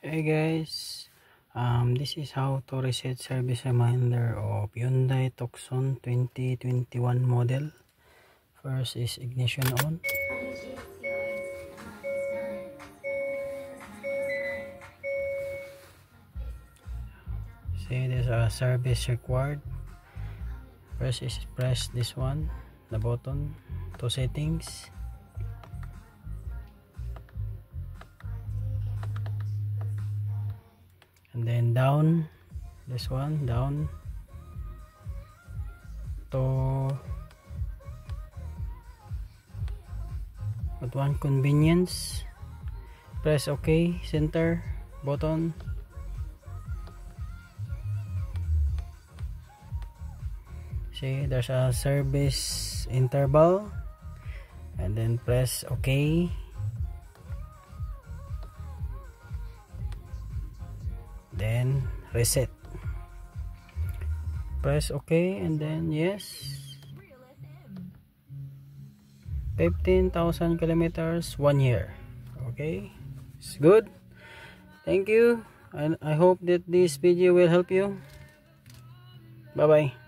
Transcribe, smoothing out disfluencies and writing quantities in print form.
Hey guys, this is how to reset service reminder of Hyundai Tucson 2021 model. First is ignition on. See, there's a service required. First is press this one, the button to settings. And then down, this one down to one convenience. Press OK, center button. See, there's a service interval, and then press OK. Then reset, press OK, and then yes, 15,000 kilometers, 1 year. Okay, it's good. Thank you, and I hope that this video will help you. Bye bye.